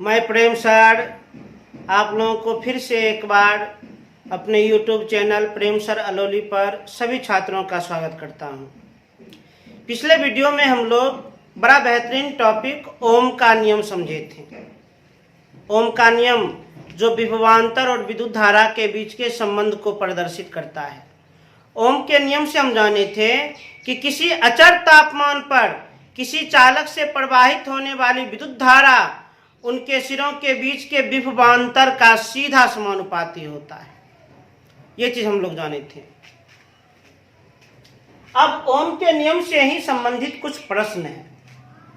मैं प्रेम सर आप लोगों को फिर से एक बार अपने YouTube चैनल प्रेम सर अलोली पर सभी छात्रों का स्वागत करता हूं। पिछले वीडियो में हम लोग बड़ा बेहतरीन टॉपिक ओम का नियम समझे थे। ओम का नियम जो विभवांतर और विद्युत धारा के बीच के संबंध को प्रदर्शित करता है। ओम के नियम से हम जाने थे कि किसी अचर तापमान पर किसी चालक से प्रवाहित होने वाली विद्युत धारा उनके सिरों के बीच के विभवांतर का सीधा समानुपाती होता है। ये चीज हम लोग जाने थे। अब ओम के नियम से ही संबंधित कुछ प्रश्न हैं।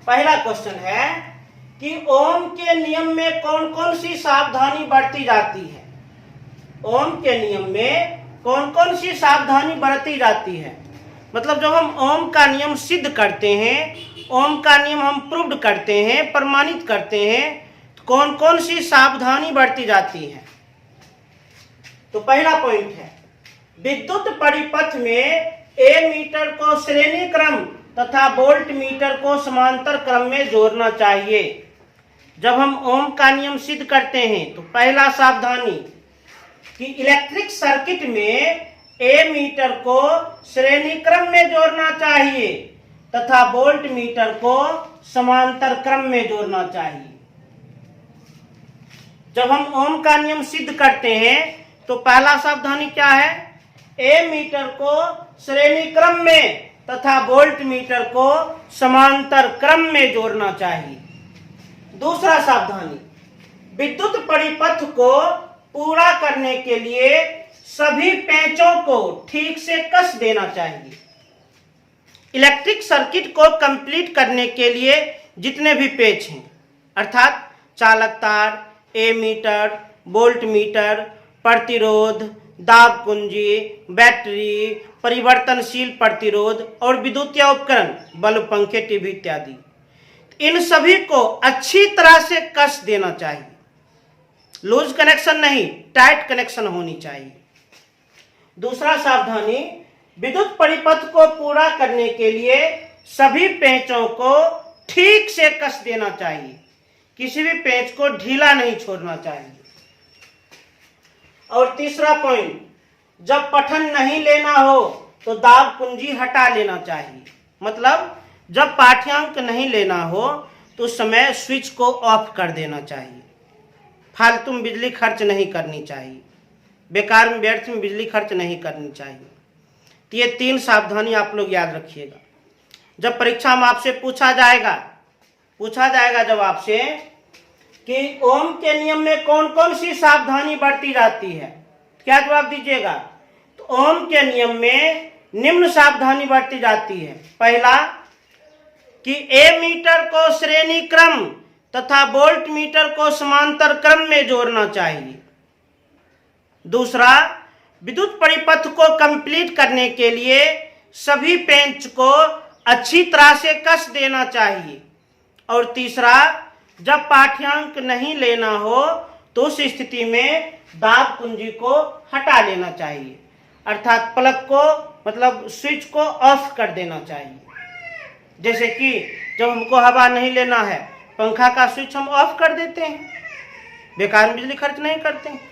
पहला क्वेश्चन है कि ओम के नियम में कौन कौन सी सावधानी बरती जाती है। ओम के नियम में कौन कौन सी सावधानी बरती जाती है, मतलब जब हम ओम का नियम सिद्ध करते हैं, ओम का नियम हम प्रूव्ड करते हैं, प्रमाणित करते हैं, तो कौन कौन सी सावधानी बरती जाती है। तो पहला पॉइंट है विद्युत परिपथ में ए मीटर को श्रेणी क्रम तथा वोल्ट मीटर को समांतर क्रम में जोड़ना चाहिए। जब हम ओम का नियम सिद्ध करते हैं तो पहला सावधानी कि इलेक्ट्रिक सर्किट में ए मीटर को श्रेणी क्रम में जोड़ना चाहिए तथा वोल्ट मीटर को समांतर क्रम में जोड़ना चाहिए। जब हम ओम का नियम सिद्ध करते हैं तो पहला सावधानी क्या है, ए मीटर को श्रेणी क्रम में तथा वोल्ट मीटर को समांतर क्रम में जोड़ना चाहिए। दूसरा सावधानी विद्युत परिपथ को पूरा करने के लिए सभी पेंचों को ठीक से कस देना चाहिए। इलेक्ट्रिक सर्किट को कंप्लीट करने के लिए जितने भी पेच हैं, अर्थात चालक तार, ए मीटर, वोल्ट मीटर, प्रतिरोध, दाब कुंजी, बैटरी, परिवर्तनशील प्रतिरोध और विद्युतीय उपकरण, बल्ब, पंखे, टीवी इत्यादि, इन सभी को अच्छी तरह से कस देना चाहिए। लूज कनेक्शन नहीं, टाइट कनेक्शन होनी चाहिए। दूसरा सावधानी विद्युत परिपथ को पूरा करने के लिए सभी पेंचों को ठीक से कस देना चाहिए। किसी भी पेंच को ढीला नहीं छोड़ना चाहिए। और तीसरा पॉइंट, जब पठन नहीं लेना हो तो दाब कुंजी हटा लेना चाहिए। मतलब जब पाठ्यांक नहीं लेना हो तो उस समय स्विच को ऑफ कर देना चाहिए। फालतू में बिजली खर्च नहीं करनी चाहिए, बेकार में व्यर्थ में बिजली खर्च नहीं करनी चाहिए। तो ये तीन सावधानी आप लोग याद रखिएगा। जब परीक्षा में आपसे पूछा जाएगा जब आपसे कि ओम के नियम में कौन कौन सी सावधानी बरती जाती है, तो क्या जवाब दीजिएगा। तो ओम के नियम में निम्न सावधानी बरती जाती है। पहला कि ए मीटर को श्रेणी क्रम तथा वोल्ट मीटर को समांतर क्रम में जोड़ना चाहिए। दूसरा, विद्युत परिपथ को कंप्लीट करने के लिए सभी पेंच को अच्छी तरह से कस देना चाहिए। और तीसरा, जब पाठ्यांक नहीं लेना हो तो उस स्थिति में दाब कुंजी को हटा लेना चाहिए, अर्थात प्लग को मतलब स्विच को ऑफ कर देना चाहिए। जैसे कि जब हमको हवा नहीं लेना है, पंखा का स्विच हम ऑफ कर देते हैं, बेकार में बिजली खर्च नहीं करते हैं।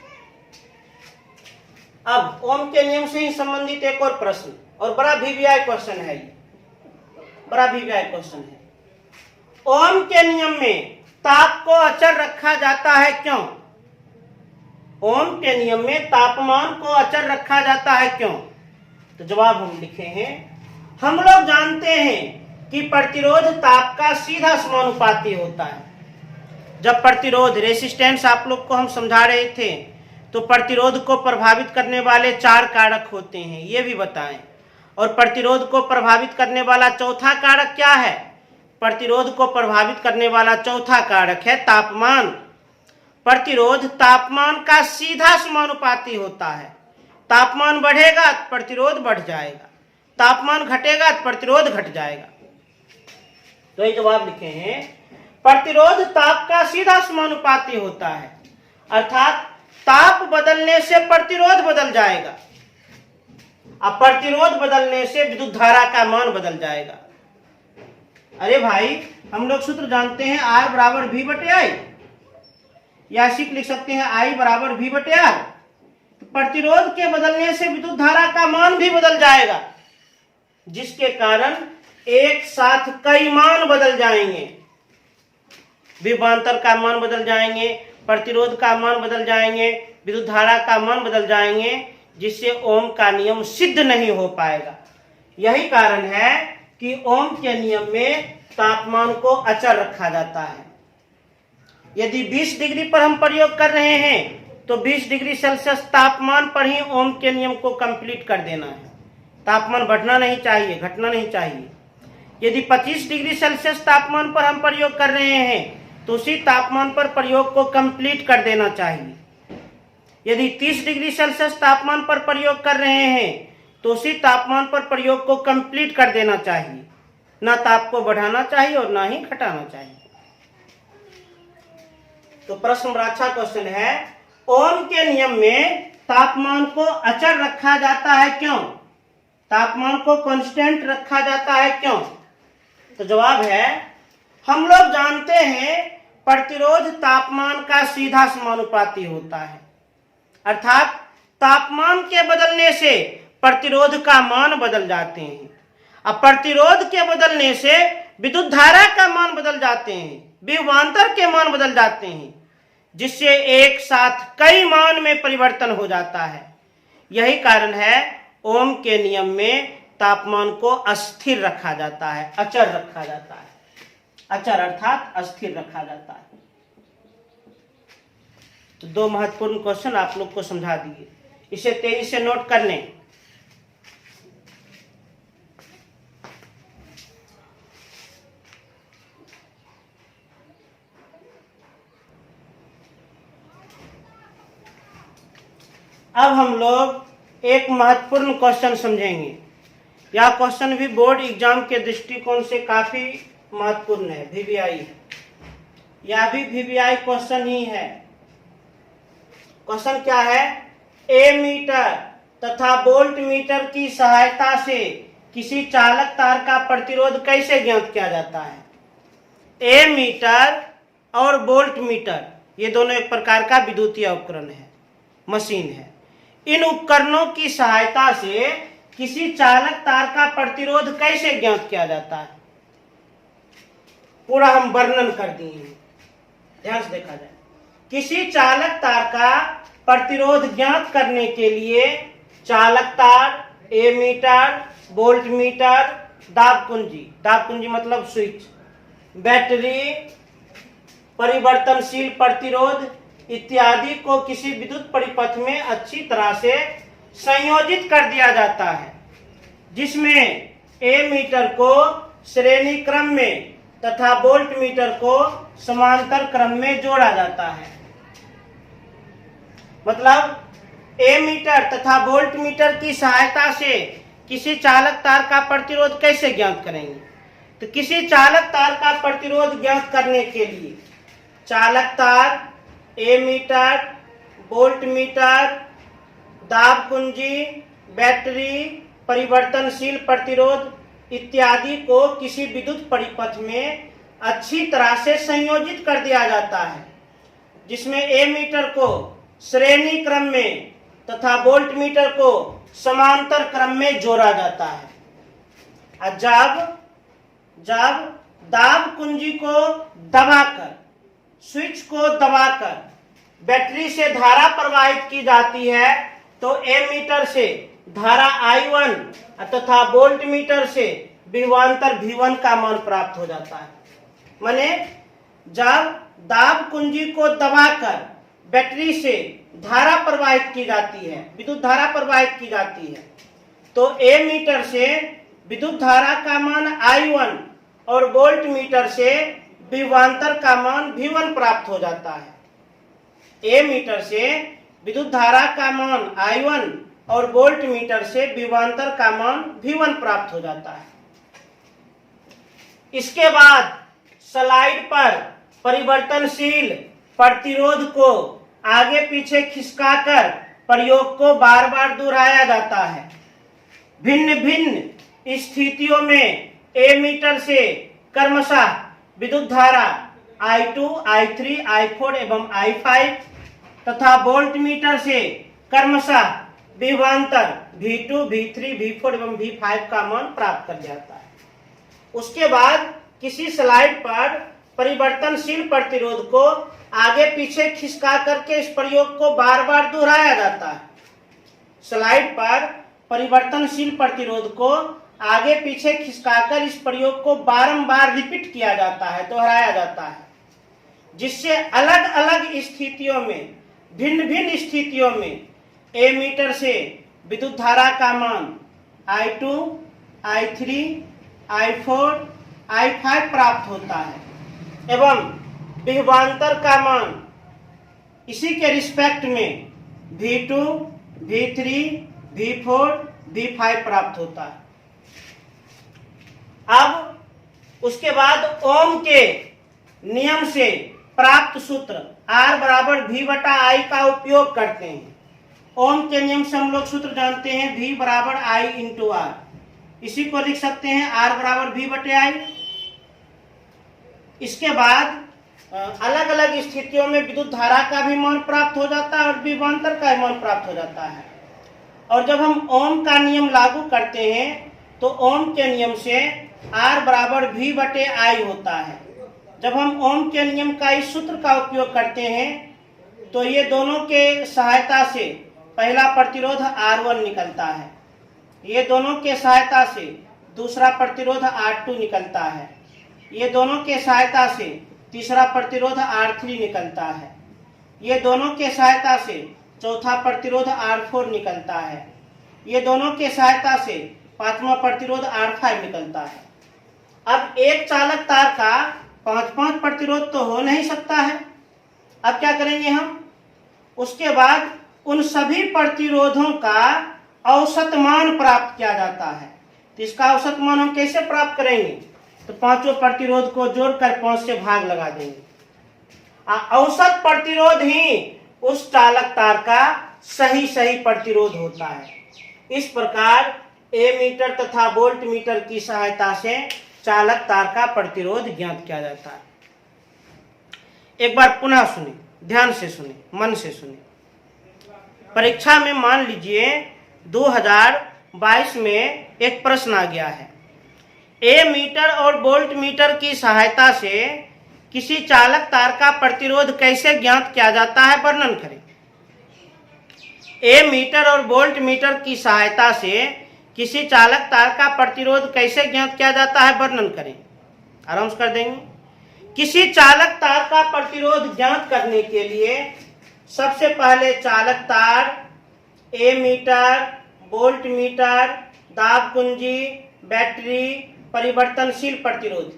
अब ओम के नियम से ही संबंधित एक और प्रश्न, और बड़ा वीवीआई क्वेश्चन है, ये बड़ा वीवीआई क्वेश्चन है। ओम के नियम में ताप को अचर रखा जाता है क्यों। ओम के नियम में तापमान को अचर रखा जाता है क्यों। तो जवाब हम लिखे हैं, हम लोग जानते हैं कि प्रतिरोध ताप का सीधा समानुपाती होता है। जब प्रतिरोध रेसिस्टेंस आप लोग को हम समझा रहे थे तो प्रतिरोध को प्रभावित करने वाले 4 कारक होते हैं, ये भी बताएं। और प्रतिरोध को प्रभावित करने वाला चौथा कारक क्या है। प्रतिरोध को प्रभावित करने वाला चौथा कारक है तापमान। प्रतिरोध तापमान का सीधा समानुपाती होता है। तापमान बढ़ेगा तो प्रतिरोध बढ़ जाएगा, तापमान घटेगा तो प्रतिरोध घट जाएगा। तो ये जवाब लिखे हैं, प्रतिरोध ताप का सीधा समानुपाती होता है, अर्थात ताप बदलने से प्रतिरोध बदल जाएगा, अब प्रतिरोध बदलने से विद्युत धारा का मान बदल जाएगा। अरे भाई, हम लोग सूत्र जानते हैं, R बराबर V बटे I। या सीख लिख सकते हैं I बराबर V बटे R। तो प्रतिरोध के बदलने से विद्युत धारा का मान भी बदल जाएगा, जिसके कारण एक साथ कई मान बदल जाएंगे। विभवांतर का मान बदल जाएंगे, प्रतिरोध का मान बदल जाएंगे, विद्युत धारा का मान बदल जाएंगे, जिससे ओम का नियम सिद्ध नहीं हो पाएगा। यही कारण है कि ओम के नियम में तापमान को अचर रखा जाता है। यदि 20 डिग्री पर हम प्रयोग कर रहे हैं तो 20 डिग्री सेल्सियस तापमान पर ही ओम के नियम को कंप्लीट कर देना है। तापमान बढ़ना नहीं चाहिए, घटना नहीं चाहिए। यदि 25 डिग्री सेल्सियस तापमान पर हम प्रयोग कर रहे हैं तो उसी तापमान पर प्रयोग को कंप्लीट कर देना चाहिए। यदि 30 डिग्री सेल्सियस तापमान पर प्रयोग कर रहे हैं तो उसी तापमान पर प्रयोग को कंप्लीट कर देना चाहिए। ना ताप को बढ़ाना चाहिए और ना ही घटाना चाहिए। तो प्रश्न बड़ा अच्छा क्वेश्चन है, ओम के नियम में तापमान को अचर रखा जाता है क्यों? तापमान को कांस्टेंट रखा जाता है क्यों? तो जवाब है, हम लोग जानते हैं प्रतिरोध तापमान का सीधा समानुपाती होता है, अर्थात तापमान के बदलने से प्रतिरोध का मान बदल जाते हैं। अब प्रतिरोध के बदलने से विद्युत धारा का मान बदल जाते हैं, विभवांतर के मान बदल जाते हैं, जिससे एक साथ कई मान में परिवर्तन हो जाता है। यही कारण है ओम के नियम में तापमान को अस्थिर रखा जाता है, अचर रखा जाता है। अचर अर्थात अस्थिर रखा जाता है। तो दो महत्वपूर्ण क्वेश्चन आप लोग को समझा दिए, इसे तेजी से नोट कर लें। अब हम लोग एक महत्वपूर्ण क्वेश्चन समझेंगे। यह क्वेश्चन भी बोर्ड एग्जाम के दृष्टिकोण से काफी महत्वपूर्ण है, VVI। यह भी VVI क्वेश्चन ही है। क्वेश्चन क्या है? एमीटर तथा वोल्ट मीटर की सहायता से किसी चालक तार का प्रतिरोध कैसे ज्ञात किया जाता है? एमीटर और वोल्ट मीटर ये दोनों एक प्रकार का विद्युतीय उपकरण है, मशीन है। इन उपकरणों की सहायता से किसी चालक तार का प्रतिरोध कैसे ज्ञात किया जाता है? पूरा हम वर्णन कर दिए हैं, ध्यान से देखा जाए। किसी चालक तार का प्रतिरोध ज्ञात करने के लिए चालक तार, एमीटर, वोल्ट मीटर, दाब कुंजी मतलब स्विच, बैटरी, परिवर्तनशील प्रतिरोध इत्यादि को किसी विद्युत परिपथ में अच्छी तरह से संयोजित कर दिया जाता है, जिसमें एमीटर को श्रेणी क्रम में तथा वोल्ट मीटर को समांतर क्रम में जोड़ा जाता है। मतलब एमीटर तथा वोल्ट मीटर की सहायता से किसी चालक तार का प्रतिरोध कैसे ज्ञात करेंगे? तो किसी चालक तार का प्रतिरोध ज्ञात करने के लिए चालक तार, एमीटर, वोल्ट मीटर, दाब कुंजी, बैटरी, परिवर्तनशील प्रतिरोध इत्यादि को किसी विद्युत परिपथ में अच्छी तरह से संयोजित कर दिया जाता है, जिसमें एमीटर को श्रेणी क्रम में तथा वोल्ट मीटर को समांतर क्रम में जोड़ा जाता है। जब दाब कुंजी को दबाकर, स्विच को दबाकर बैटरी से धारा प्रवाहित की जाती है तो एमीटर से धारा I1 तथा वोल्ट मीटर से विभवांतर V1 का मान प्राप्त हो जाता है। माने जब दाब कुंजी को दबाकर बैटरी से धारा प्रवाहित की जाती है, विद्युत धारा प्रवाहित की जाती है, तो एमीटर से विद्युत धारा का मान I1 और वोल्ट मीटर से विभवांतर का मान V1 प्राप्त हो जाता है। एमीटर से विद्युत धारा का मान I1 और वोल्ट मीटर से विभवांतर का मान V1 प्राप्त हो जाता है। इसके बाद स्लाइड पर परिवर्तनशील प्रतिरोध को आगे पीछे खिसकाकर प्रयोग को बार बार दोहराया जाता है। भिन्न भिन्न स्थितियों में एमीटर से क्रमशः विद्युत धारा I2, I3, I4 एवं I5 तथा वोल्ट मीटर से क्रमशः विभवांतर V2, V3, V4 एवं V5 का मान प्राप्त कर जाता है। उसके बाद किसी स्लाइड पर परिवर्तनशील प्रतिरोध को आगे पीछे खिसका करके इस प्रयोग को बार बार दोहराया जाता है। स्लाइड पर परिवर्तनशील प्रतिरोध को आगे पीछे खिसकाकर इस प्रयोग को बारंबार रिपीट किया जाता है, दोहराया जाता है, जिससे अलग अलग स्थितियों में, भिन्न भिन्न स्थितियों में एमीटर से विद्युत धारा का मान I2, I3, I4, I5 प्राप्त होता है एवं विभवांतर का मान इसी के रिस्पेक्ट में V2, V3, V4, V5 प्राप्त होता है। अब उसके बाद ओम के नियम से प्राप्त सूत्र R बराबर V बटा I का उपयोग करते हैं। ओम के नियम से हम लोग सूत्र जानते हैं V बराबर I इंटू R। इसी को लिख सकते हैं R बराबर V बटे I। इसके बाद अलग अलग स्थितियों में विद्युत धारा का भी मान प्राप्त हो जाता है और विभवांतर का मान प्राप्त हो जाता है। और जब हम ओम का नियम लागू करते हैं तो ओम के नियम से R बराबर V बटे I होता है। जब हम ओम के नियम का इस सूत्र का उपयोग करते हैं तो ये दोनों के सहायता से पहला प्रतिरोध R1 निकलता है, ये दोनों के सहायता से दूसरा प्रतिरोध R2 निकलता है, ये दोनों के सहायता से तीसरा प्रतिरोध R3 निकलता है, ये दोनों के सहायता से चौथा प्रतिरोध R4 निकलता है, ये दोनों के सहायता से पांचवा प्रतिरोध R5 निकलता है। अब एक चालक तार का पांच प्रतिरोध तो हो नहीं सकता है। अब क्या करेंगे हम? उसके बाद उन सभी प्रतिरोधों का औसत मान प्राप्त किया जाता है। तो इसका औसत मान हम कैसे प्राप्त करेंगे? तो पांचों प्रतिरोध को जोड़कर 5 से भाग लगा देंगे। औसत प्रतिरोध ही उस चालक तार का सही प्रतिरोध होता है। इस प्रकार एमीटर तथा वोल्ट मीटर की सहायता से चालक तार का प्रतिरोध ज्ञात किया जाता है। एक बार पुनः सुने, ध्यान से सुने, मन से सुने। परीक्षा में मान लीजिए 2022 में एक प्रश्न आ गया है, एमीटर और वोल्ट मीटर की सहायता से किसी चालक तार का प्रतिरोध कैसे ज्ञात किया जाता है, वर्णन करें। एमीटर और वोल्ट मीटर की सहायता से किसी चालक तार का प्रतिरोध कैसे ज्ञात किया जाता है, वर्णन करें। आराम से कर देंगे। किसी चालक तार का प्रतिरोध ज्ञात करने के लिए सबसे पहले चालक तार, एमीटर, वोल्ट मीटर, दाब कुंजी, बैटरी, परिवर्तनशील प्रतिरोध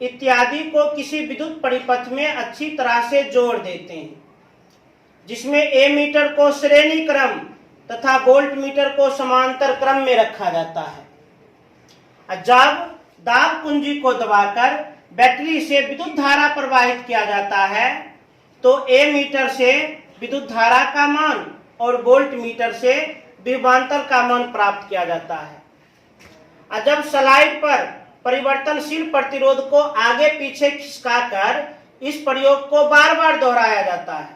इत्यादि को किसी विद्युत परिपथ में अच्छी तरह से जोड़ देते हैं, जिसमें एमीटर को श्रेणी क्रम तथा वोल्ट मीटर को समांतर क्रम में रखा जाता है। जब दाब कुंजी को दबाकर बैटरी से विद्युत धारा प्रवाहित किया जाता है तो एमीटर से विद्युत धारा का मान और वोल्ट मीटर से विभवांतर का मान प्राप्त किया जाता है। जब स्लाइड पर परिवर्तनशील प्रतिरोध को आगे पीछे खिसकाकर इस प्रयोग को बार बार दोहराया जाता है।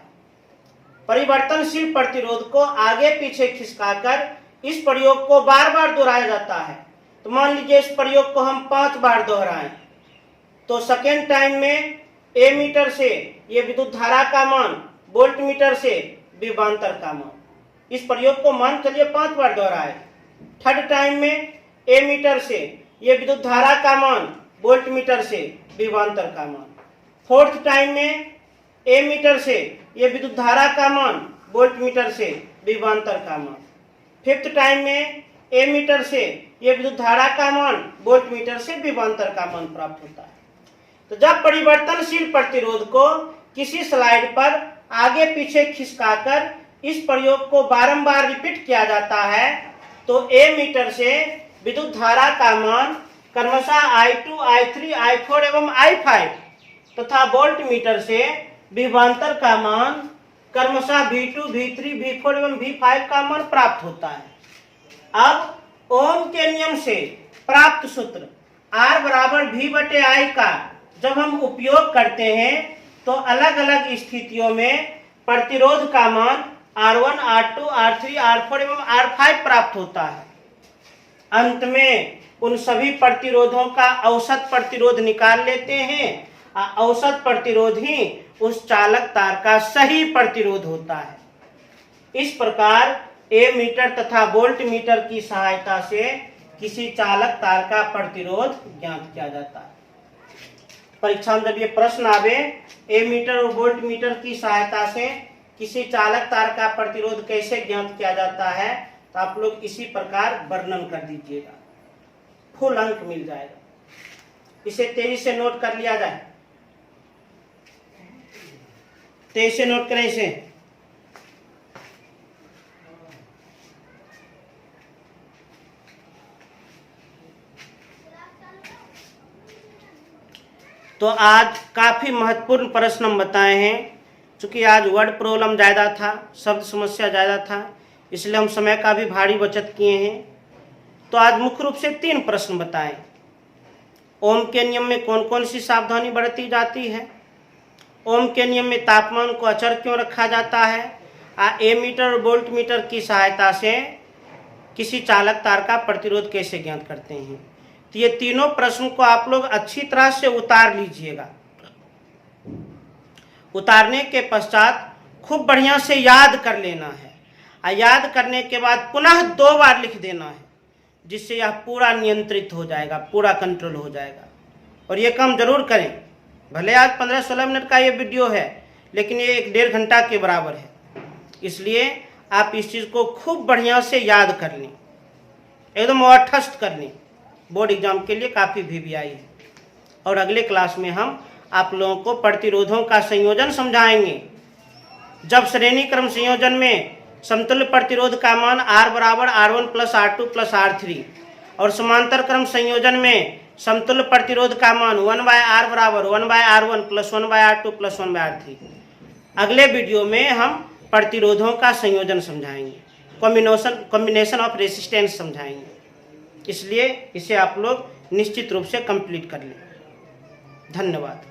परिवर्तनशील प्रतिरोध को आगे पीछे खिसकाकर इस प्रयोग को बार बार दोहराया जाता है। तो मान लीजिए इस प्रयोग को हम 5 बार दोहराएं तो सेकेंड टाइम में एमीटर से ये विद्युत धारा का मान, वोल्ट मीटर से विभवांतर का मान, इस प्रयोग को मान चलिए 5 बार दोहराए। थर्ड टाइम में एमीटर से ये विद्युत धारा का मान, वोल्ट मीटर से विभवांतर का मान। फोर्थ टाइम में एमीटर से ये विद्युत धारा का मान, वोल्ट मीटर से विभवांतर का मान। फिफ्थ टाइम में एमीटर से ये विद्युत धारा का मान, वोल्ट मीटर से विभवांतर का मान प्राप्त होता है। तो जब परिवर्तनशील प्रतिरोध को किसी स्लाइड पर आगे पीछे खिसकाकर इस प्रयोग को बारंबार रिपीट किया जाता है तो एमीटर से विद्युत धारा का मान क्रमशः I2, I3, I4 एवं I5 तथा वोल्ट मीटर से विभवांतर का मान क्रमशः V2, V3, V4 एवं V5 का मान प्राप्त होता है। अब ओम के नियम से प्राप्त सूत्र R बराबर V बटे I का जब हम उपयोग करते हैं तो अलग अलग स्थितियों में प्रतिरोध का मान R1, R2, R3, R4 एवं R5 प्राप्त होता है। अंत में उन सभी प्रतिरोधों का औसत प्रतिरोध निकाल लेते हैं। औसत प्रतिरोध ही उस चालक तार का सही प्रतिरोध होता है। इस प्रकार एमीटर तथा वोल्ट मीटर की सहायता से किसी चालक तार का प्रतिरोध ज्ञात किया जाता है। परीक्षा में जब ये प्रश्न आवे एमीटर और वोल्ट मीटर की सहायता से किसी चालक तार का प्रतिरोध कैसे ज्ञात किया जाता है, तो आप लोग इसी प्रकार वर्णन कर दीजिएगा, फुल अंक मिल जाएगा। इसे तेजी से नोट कर लिया जाए, तेजी से नोट करें इसे। तो आज काफी महत्वपूर्ण प्रश्न हम बताए हैं। चूंकि आज वर्ड प्रॉब्लम ज़्यादा था, शब्द समस्या ज़्यादा था, इसलिए हम समय का भी भारी बचत किए हैं। तो आज मुख्य रूप से 3 प्रश्न बताएं। ओम के नियम में कौन कौन सी सावधानी बरती जाती है? ओम के नियम में तापमान को अचर क्यों रखा जाता है? एमीटर और वोल्ट मीटर की सहायता से किसी चालक तार का प्रतिरोध कैसे ज्ञात करते हैं? तो ये तीनों प्रश्न को आप लोग अच्छी तरह से उतार लीजिएगा। उतारने के पश्चात खूब बढ़िया से याद कर लेना है। याद करने के बाद पुनः 2 बार लिख देना है, जिससे यह पूरा नियंत्रित हो जाएगा, पूरा कंट्रोल हो जाएगा। और ये काम जरूर करें। भले आज 15-16 मिनट का ये वीडियो है, लेकिन ये 1-1.5 घंटा के बराबर है। इसलिए आप इस चीज़ को खूब बढ़िया से याद कर लें, एकदम अठस्त कर लें। बोर्ड एग्जाम के लिए काफ़ी VVI है। और अगले क्लास में हम आप लोगों को प्रतिरोधों का संयोजन समझाएंगे। जब श्रेणी क्रम संयोजन में समतुल्य प्रतिरोध का मान R बराबर R1 plus R2 plus R3 और समांतर क्रम संयोजन में समतुल्य प्रतिरोध का मान 1/R बराबर 1/R1 plus 1/R2 plus 1/R3। अगले वीडियो में हम प्रतिरोधों का संयोजन समझाएंगे, कॉम्बिनेशन ऑफ रेसिस्टेंस समझाएंगे। इसलिए इसे आप लोग निश्चित रूप से कंप्लीट कर लें। धन्यवाद।